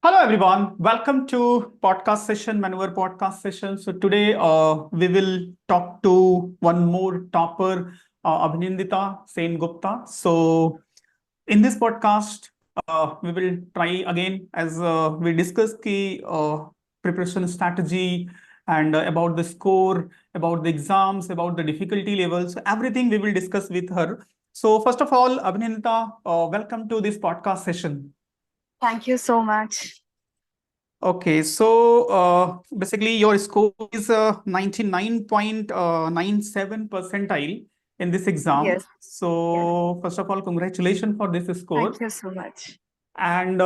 Hello everyone, welcome to podcast session, Maneuver podcast session. So today we will talk to one more topper, Abhinandita Sen Gupta. So in this podcast, we will try again as we discuss the preparation strategy and about the score, about the exams, about the difficulty levels, everything we will discuss with her. So first of all, Abhinandita, welcome to this podcast session. Thank you so much. Okay, so basically your score is 99.97 percentile in this exam. Yes, yes. So first of all, congratulations for this Thank score. you so much. And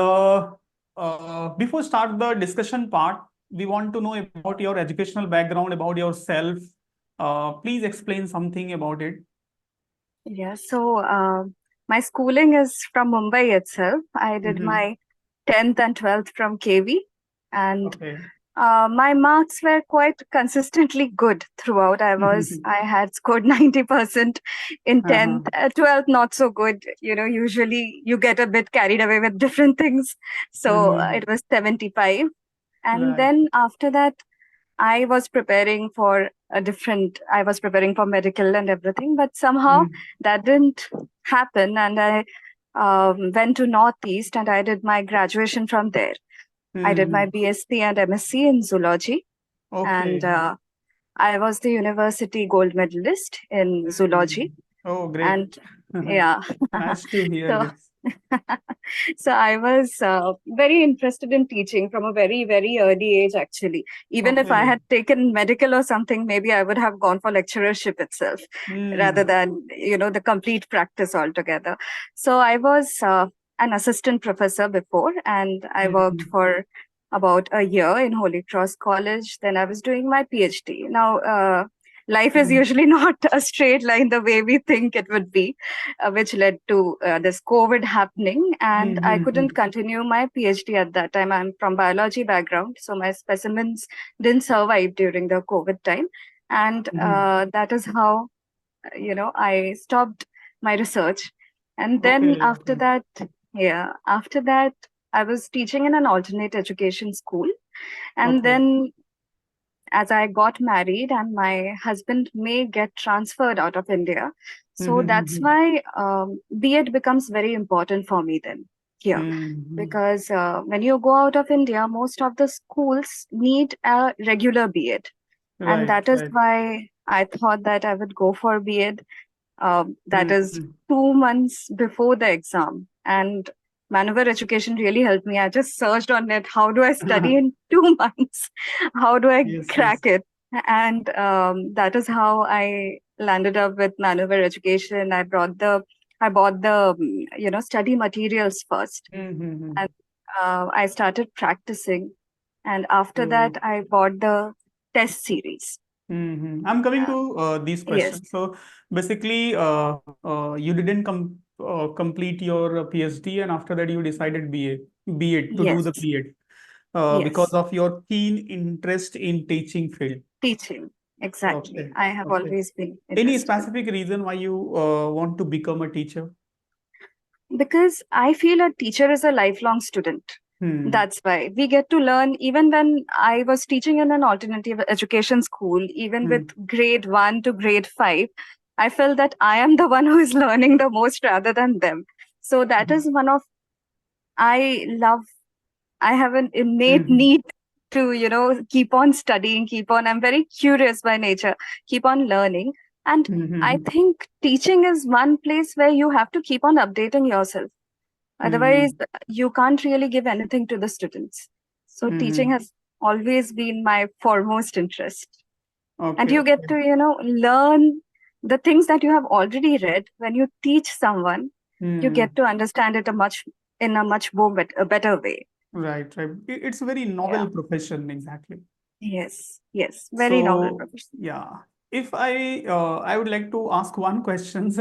before start the discussion part, we want to know about your educational background, about yourself. Please explain something about it. Yeah, so my schooling is from Mumbai itself. I did Mm-hmm. my 10th and 12th from KV, and Okay. my marks were quite consistently good throughout. I had scored 90% in Uh-huh. 10th, 12th not so good. Usually you get a bit carried away with different things. So Mm-hmm. it was 75. And Right. then after that, I was preparing for medical and everything, but somehow Mm-hmm. that didn't happen. And I went to Northeast and I did my graduation from there. I did my Mm-hmm. BSc and MSc in zoology. And Okay. I was the university gold medalist in zoology. Mm. Oh, great. And yeah, Nice to hear so this. so I was very interested in teaching from a very, very early age, actually. Even if I Okay. had taken medical or something, maybe I would have gone for lecturership itself rather Hmm. than, the complete practice altogether. So I was an assistant professor before, and I worked Hmm. for about a year in Holy Cross College. Then I was doing my PhD. Now, life is Hmm. usually not a straight line the way we think it would be, which led to this COVID happening. And I couldn't Hmm. continue my PhD at that time. I'm from biology background, so my specimens didn't survive during the COVID time. And Hmm. that is how, I stopped my research. And then Okay. after Okay. that, yeah, after that, I was teaching in an alternate education school. And Okay. then as I got married and my husband may get transferred out of India. So that's Hmm. why B.Ed becomes very important for me then here. Hmm. Because when you go out of India, most of the schools need a regular B.Ed. And Right. that is Right. why I thought that I would go for B.Ed. That is Hmm. 2 months before the exam. And Maneuver Education really helped me. I just searched on net, how do I study in 2 months? How do I Yes. Yes. crack it? And that is how I landed up with Maneuver Education. I bought the, study materials first. Hmm. And I started practicing. And after that, So. I bought the test series. I'm coming Yeah. to these Yes. questions. So basically, you didn't complete your PhD, and after that, you decided B.Ed to do Yes. the B.Ed because Yes. of your keen interest in teaching field. Teaching. Exactly. Okay. I have Okay. always been Any interested specific reason why you want to become a teacher? because I feel a teacher is a lifelong student. Hmm. That's why we get to learn. Even when I was teaching in an alternative education school, even with Hmm. grade 1 to grade 5, I felt that I am the one who is learning the most rather than them. So that is one of, I love, I have an innate Hmm. need to, keep on studying, keep on. I'm very curious by nature, keep on learning. And I Hmm. think teaching is one place where you have to keep on updating yourself. Otherwise, Hmm. you can't really give anything to the students. So teaching Hmm. has always been my foremost interest. And Okay. you get Okay. to, learn the things that you have already read. When you teach someone, you Hmm. get to understand it in a much more a better way. Right. Right. It's a very Yeah. novel profession, exactly. Yes. Yes. Very novel So profession. yeah, if I would like to ask one question,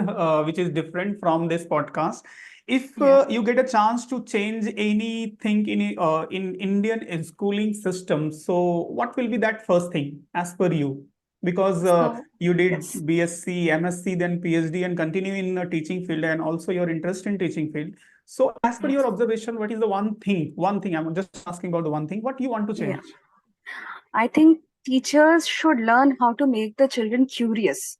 which is different from this podcast. If Yeah. you get a chance to change anything in Indian schooling system, so what will be that first thing as per you? Because So, you did yes. BSc, MSc, then PhD, and continue in a teaching field, and also your interest in teaching field. So as per Yes. your observation, what is the one thing, I'm just asking about the one thing, what you want to Yeah. change? I think teachers should learn how to make the children curious,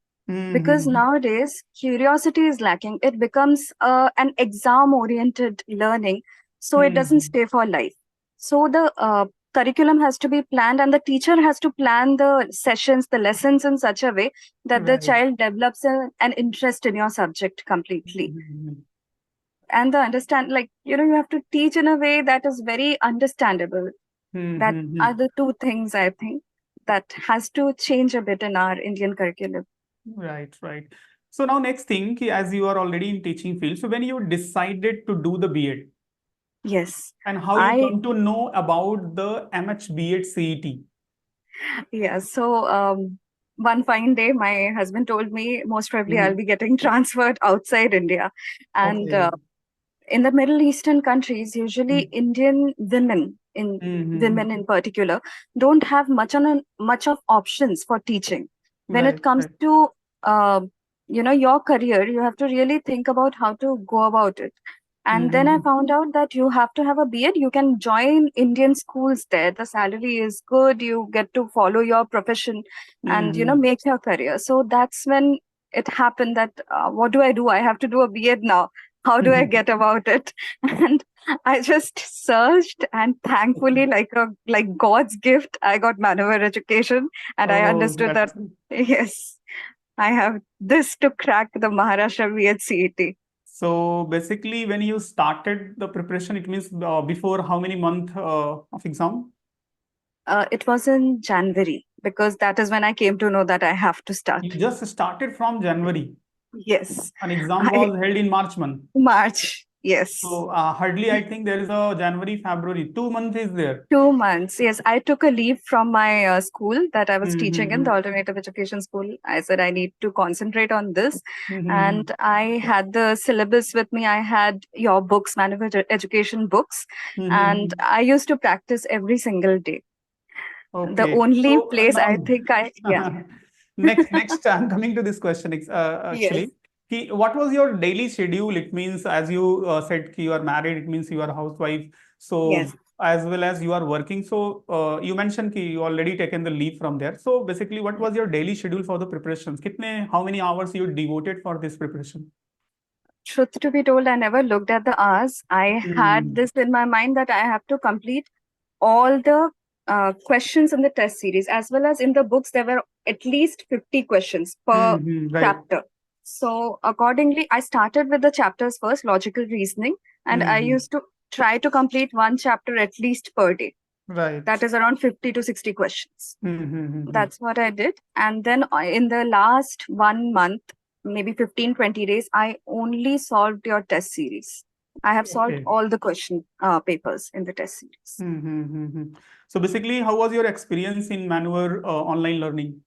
because Mm-hmm. nowadays curiosity is lacking. It becomes an exam oriented learning, so it doesn't Mm-hmm. stay for life. So the curriculum has to be planned, and the teacher has to plan the sessions, the lessons in such a way that the Right. child develops an interest in your subject completely. Mm-hmm. And the understand, like, you have to teach in a way that is very understandable. That Mm-hmm. are the two things I think that has to change a bit in our Indian curriculum. Right, right. So now next thing, as you are already in teaching field, so when you decided to do the B.Ed Yes. and how you I come to know about the MH B.Ed CET? Yeah, so one fine day, my husband told me most probably I'll Mm-hmm. be getting transferred outside India. And Okay. in the Middle Eastern countries, usually Indian Mm-hmm. women in particular, don't have much of options for teaching. When it Right, comes right. to uh, your career, you have to really think about how to go about it. And then I Mm-hmm. found out that you have to have a B.Ed. You can join Indian schools there. The salary is good. You get to follow your profession and Mm-hmm. make your career. So that's when it happened that what do I do? I have to do a B.Ed now. How do I get about it? And I just searched, and thankfully, like God's gift, I got manual education, and I Oh, understood that that's yes, I have this to crack the Maharashtra B.Ed CET. so basically when you started the preparation, it means before how many month of exam? It was in January, because that is when I came to know that I have to start. You just started from January. Yes, An exam I was held in March month. March. Yes. So hardly I think there is a January, February. 2 months is there. 2 months. Yes, I took a leave from my school that I was teaching in, the Mm-hmm. alternative education school. I said I need to concentrate on this. Mm-hmm. And I had the syllabus with me. I had your books, manual education books. And Mm-hmm. I used to practice every single day. The Okay. only So place I now think yeah. next I'm coming to this question Yes. actually. What was your daily schedule? It means as you said you are married, it means you are a housewife. Yes. So as well as you are working. So you mentioned you already taken the leave from there. So basically, what was your daily schedule for the preparations? How many hours you devoted for this preparation? Truth to be told, I never looked at the hours. I had Mm-hmm. this in my mind that I have to complete all the questions in the test series, as well as in the books there were at least 50 questions per Mm-hmm. Right. chapter. So accordingly, I started with the chapters first, logical reasoning, and I Mm-hmm. used to try to complete one chapter at least per day. That Right. is around 50 to 60 questions. Mm-hmm. That's what I did. And then in the last 1 month, maybe 15-20 days, I only solved your test series. I have solved Okay. all the question papers in the test series. Mm-hmm. So basically, how was your experience in manual online learning?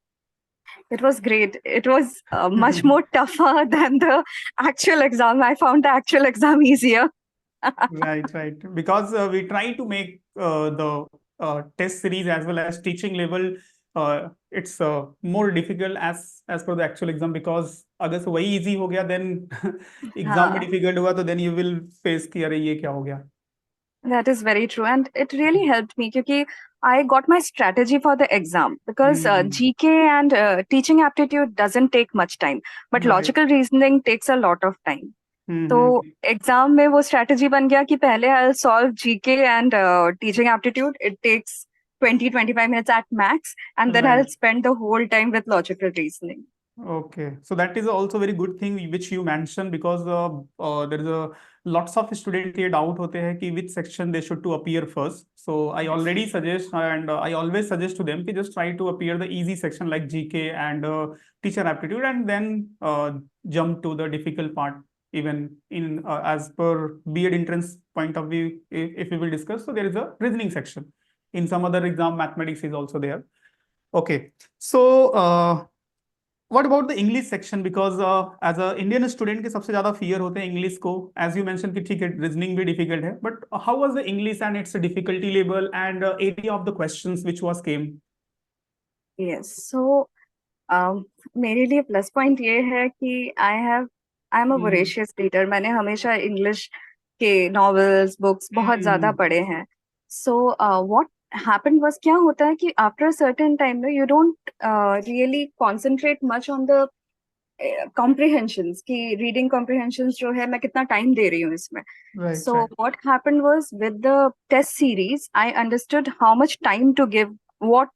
It was great. It was much more tougher than the actual exam. I found the actual exam easier. Right, right. Because we try to make the test series as well as teaching level, it's more difficult as per the actual exam because अगर से वही easy हो गया then exam में हाँ. difficult हुआ तो then you will face कि अरे ये क्या हो गया. That is very true. And it really helped me because I got my strategy for the exam, because Hmm. GK and teaching aptitude doesn't take much time, but Right. logical reasoning takes a lot of time. तो Mm-hmm. Exam में वो strategy बन गया कि पहले I solve GK and teaching aptitude. It takes 20-25 minutes at max, and then I'll Right. spend the whole time with logical reasoning. Okay, so that is also very good thing which you mentioned because there is a lots of student ये doubt होते हैं कि which section they should to appear first. So I Yes. already suggest and I always suggest to them कि just try to appear the easy section like GK and teacher aptitude and then jump to the difficult part even in as per B.Ed entrance point of view if we will discuss. So there is a reasoning section. In some other exam, mathematics is also there. Okay, so what about the English section because as a Indian student के सबसे ज्यादा fear होते हैं English को as you mention कि ठीक है reasoning भी डिफिकल्ट है but how was the English and it's difficulty level and area of the questions which was came. Yes. So मेरे लिए प्लस पॉइंट ये है कि I am a voracious reader. मैंने हमेशा इंग्लिश के novels, books बहुत ज़्यादा हम्म पढ़े हैं. So what happened was, क्या होता है कि after a certain time you don't really concentrate much on the comprehensions, कि reading comprehensions जो है मैं कितना time दे रही हूँ इसमें. Right So right what happened was, with the test series, I understood how much time to give. What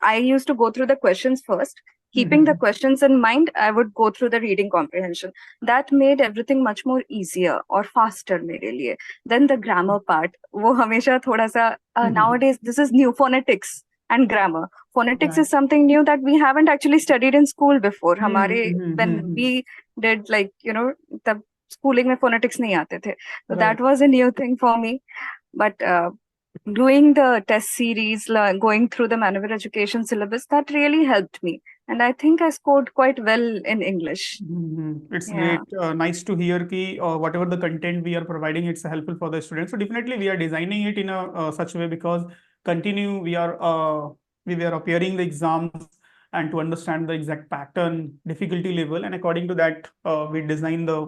I used to go through the questions first. Keeping the questions in mind, I would go through the reading comprehension. That made everything much more easier or faster मेरे लिए. Then the grammar part, वो हमेशा थोड़ा सा nowadays this is new, phonetics and grammar. Phonetics is right something new that we haven't actually studied in school before. हमारे when hmm we did, like, तब schooling में phonetics नहीं आते थे. So that right was a new thing for me. But doing the test series, going through the Manoeuvre education syllabus, that really helped me. And I think I scored quite well in English. It's Yeah. great. Nice to hear ki whatever the content we are providing, it's helpful for the students. So definitely we are designing it in a such way because continue we were appearing the exams and to understand the exact pattern, difficulty level, and according to that we design the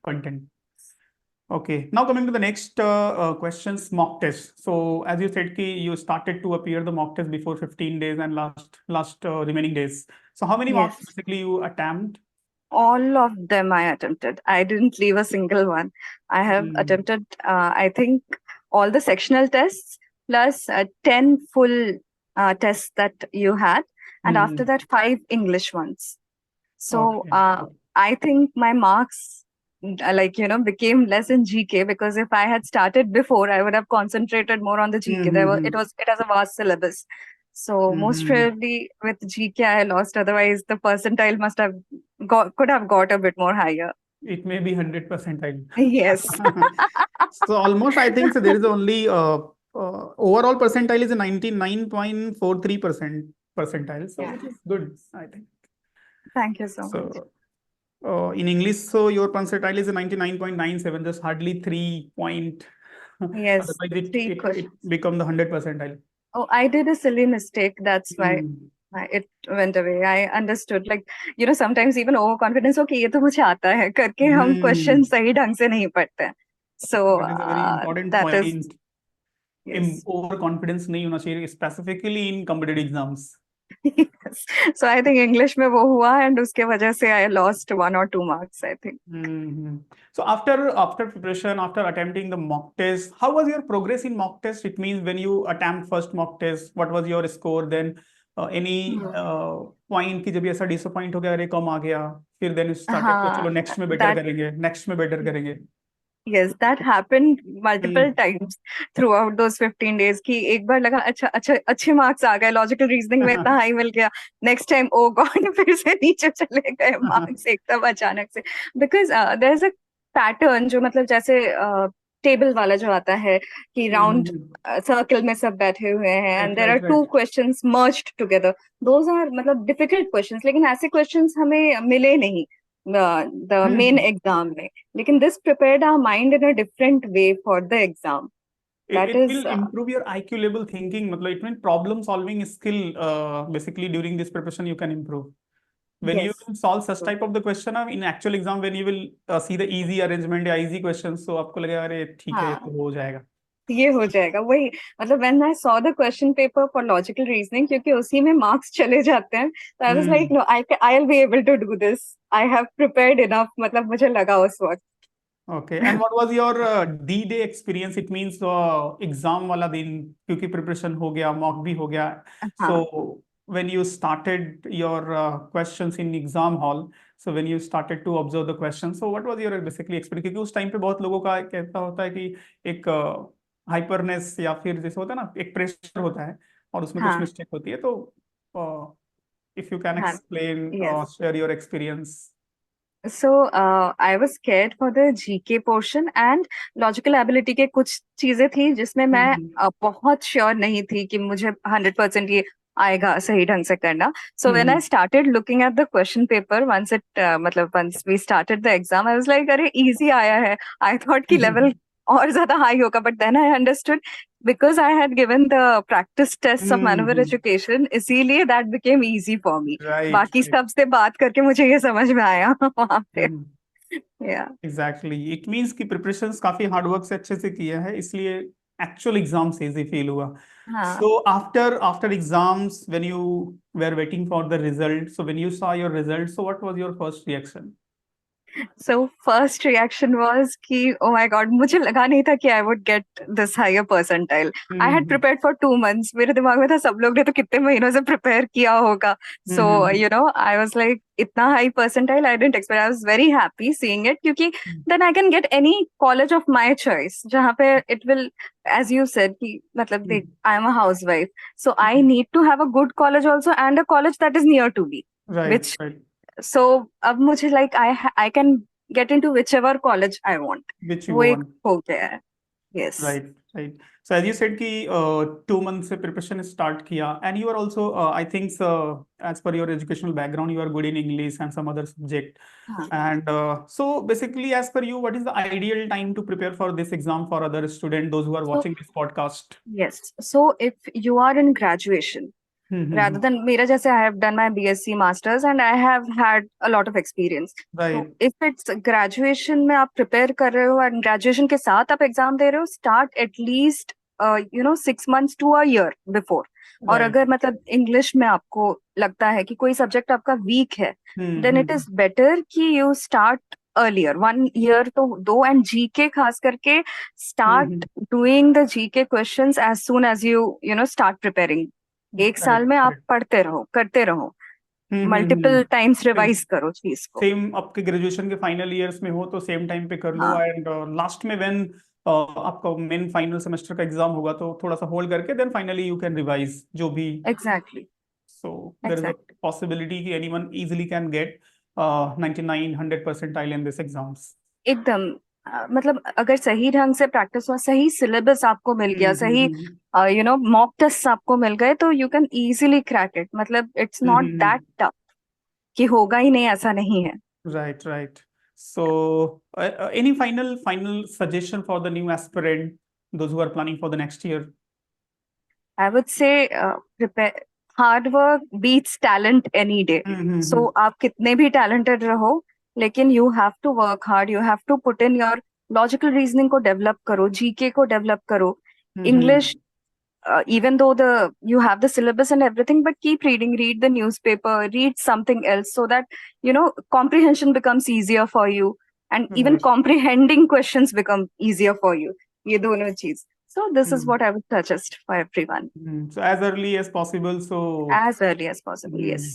content. Okay, now coming to the next questions, mock test. So as you said, ki you started to appear the mock test before 15 days and last remaining days. So how many mocks Yes. basically you attempt? All of them I attempted. I didn't leave a single one. I have Mm, attempted, I think, all the sectional tests plus 10 full tests that you had. And after mm, that, 5 English ones. So okay. I think my marks, became less in GK, because if I had started before, I would have concentrated more on the GK. Mm-hmm. It has a vast syllabus. So most Mm-hmm. probably with GK I lost. Otherwise, the percentile could have got a bit more higher. It may be 100 percentile. Yes. So almost I think so there is only overall percentile is a 99.43% percentile. So Yeah. which is good, I think. Thank you so much. So in English, so your percentile is a 99.97, just hardly 3 point. Yes. Otherwise, Three it questions. become the 100 percentile. Oh, I did a silly mistake. That's why Mm. it went away. I understood. Like, sometimes even overconfidence, okay, ये तो मुझे आता है करके हम Hmm. Question सही ढंग से नहीं पढ़ते हैं. So That is a very important that is, point. yes. Over confidence नहीं होना चाहिए specifically in competitive exams. Yes. So I think English में वो हुआ, and उसके वजह से I lost 1 or 2 marks, I think. So after preparation, after attempting the mock test, how was your progress in mock test? It means when you attempt first mock test, what was your score? Then any Hmm. point की जब ऐसा disappoint हो गया, अरे कम आ गया, फिर then you started तो चलो हाँ, next में better that करेंगे, next में better करेंगे. yes, that happened multiple hmm. times throughout those 15 days. कि एक बार लगा अच्छा अच्छा अच्छे मार्क्स आ गए, लॉजिकल रीजनिंग में इतना हाई मिल गया, नेक्स्ट टाइम ओ गॉड फिर से नीचे चले गए मार्क्स एकदम अचानक से. Because there is a pattern, जो मतलब जैसे टेबल वाला जो आता है कि राउंड सर्कल में सब बैठे हुए हैं, and right there are right to right. Questions merged together. Those are मतलब डिफिकल्ट क्वेश्चंस, लेकिन ऐसे क्वेश्चंस हमें मिले नहीं द मेन एग्जाम में. लेकिन this prepared our mind in a different way for the exam. That It is, will improve your IQ level thinking. मतलब it means problem solving skill. Basically during this preparation you can improve. When you yes. will solve such type of the question in actual exam, when you will see the easy arrangement या easy questions, so आपको लगेगा अरे ठीक है ये हाँ, तो हो जाएगा. ये हो जाएगा. वही मतलब when I saw the question paper for logical reasoning, क्योंकि उसी में मार्क्स चले जाते हैं, तो I was like, no, I'll be able to do this. I have prepared enough. मतलब मुझे लगा उस वक्त. Okay, and what was your D-Day experience? It means exam वाला दिन क्योंकि preparation हो गया, mock भी हो गया. हाँ, So when you started your questions in exam hall, so when you started to observe the questions, so what was your basically experience? क्योंकि उस टाइम पे बहुत लोगों का कहता होता है कि एक हाइपरनेस या फिर जैसे होता है ना एक प्रेशर होता है और उसमें कुछ हाँ, मिस्टेक होती है. तो if you can हाँ. explain, Yes. share your experience. So I was scared for the GK portion, and logical ability के कुछ चीजें थी जिसमें मैं बहुत श्योर नहीं थी कि मुझे 100% ये आएगा सही ढंग से करना. So when I started looking at the question paper, मतलब once we started the exam, I was like, अरे easy आया है. I thought कि level और ज्यादा high होगा, but then I understood, because I had given the practice tests of Manoeuvre education, इसीलिए that became easy for me. Right. बाकी सबसे बात करके मुझे ये समझ में आया वहां पे. Yeah. एग्जैक्टली इट मीन्स कि प्रिपरेशंस काफी हार्डवर्क से अच्छे से किया है, इसलिए एक्चुअल एग्जाम से इजी फील हुआ. हाँ. So after exams when you were waiting for the result, so when you saw your result, so what was your first reaction? So first reaction was कि oh my god, मुझे लगा नहीं था कि I would get this higher percentile. I had hmm. prepared for 2 months. मेरे दिमाग में था सब लोग ने तो कितने महीनों से prepare किया होगा. So hmm. I was like इतना high percentile I didn't expect. I was very happy seeing it क्योंकि then I can get any college of my choice जहाँ पे it will, as you said कि मतलब देख, I am a housewife, so I need to have a good college also and a college that is near to me, right which right. so अब मुझे like I can get into whichever college I want. Which you वो एक want. हो गया है. Yes. Right right. So as you said कि 2 month से preparation start किया, and you are also I think as per your educational background you are good in English and some other subject. हाँ. And so basically, as per you, what is the ideal time to prepare for this exam for other students, those who are So watching this podcast? yes. So if you are in graduation, rather Mm-hmm. than मेरा जैसे I have done my BSc masters and I have had a lot of experience. So Right, if it's graduation में आप prepare कर रहे हो and graduation के साथ आप exam दे रहे हो, start at least 6 months to a year before. और right. अगर मतलब English में आपको लगता है कि कोई subject आपका weak है, then it Mm-hmm. is better कि you start earlier, 1 year तो दो, and GK खास करके start Mm-hmm. doing the GK questions as soon as you start preparing. एक साल Correct, में आप correct. पढ़ते रहो, करते रहो, Mm-hmm. Multiple times same revise करो चीज को. सेम आपके ग्रेजुएशन के फाइनल ईयर्स में हो तो सेम टाइम पे कर लो, हाँ. एंड लास्ट में व्हेन आपका मेन फाइनल सेमेस्टर का एग्जाम होगा तो थोड़ा सा होल्ड करके then finally you can revise जो भी. Exactly. So there is a exactly. possibility कि anyone easily can get 99 100 percentile in this exams. एकदम. मतलब अगर सही ढंग से प्रैक्टिस हुआ, सही सिलेबस आपको मिल गया, सही Mm-hmm. मॉक टेस्ट आपको मिल गए, तो you can easily crack it. मतलब इट्स नॉट दैट टफ कि होगा ही नहीं, ऐसा नहीं है. Right, right. So any final suggestion for the new aspirant, those who are planning for the next year? I would say prepare, hard work beats talent any day. So Mm-hmm. आप कितने भी talented रहो, लेकिन you have to work hard, you have to put in your logical reasoning को develop करो, GK को develop करो, Mm-hmm. English. Even though you have the syllabus and everything, but keep reading, read the newspaper, read something else, so that comprehension becomes easier for you, and even Right. comprehending questions become easier for you. ये दोनों चीज. So this is Mm. what I would suggest for everyone. So as early as possible. So As early as possible. mm, Yes.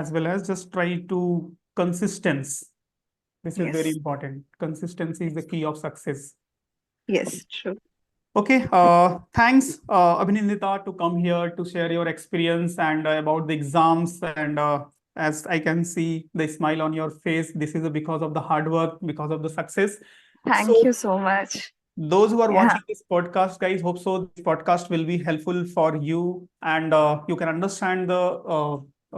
as well as just try to consistency. This is very Yes. important. Consistency is the key of success. Yes. True. Okay, thanks, Abhinandita, to come here to share your experience and about the exams. And as I can see the smile on your face, this is because of the hard work, because of the success. Thank So you so much. those who are Yeah. watching this podcast, guys, hope so this podcast will be helpful for you, and you can understand the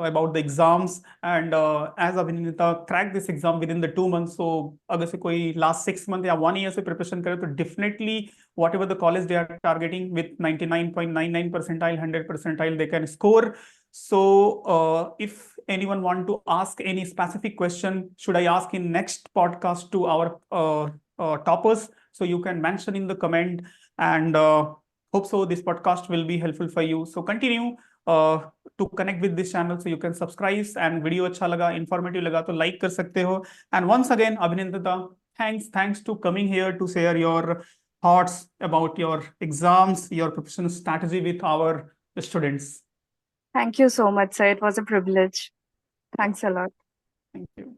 about the exams. And as Abhinandita cracked this exam within the 2 months, so अगर से कोई last 6 month या 1 year से preparation करे तो definitely whatever the college they are targeting with 99.99 percentile, 100 percentile they can score. So if anyone want to ask any specific question, should I ask in next podcast to our toppers? So you can mention in the comment, and hope so this podcast will be helpful for you. So continue to connect with this channel, so you can subscribe, and video अच्छा लगा, informative लगा तो like कर सकते हो. And once again, Abhinandita, thanks to coming here to share your thoughts about your exams, your preparation strategy with our students. Thank you so much, sir. It was a privilege. Thanks a lot. Thank you.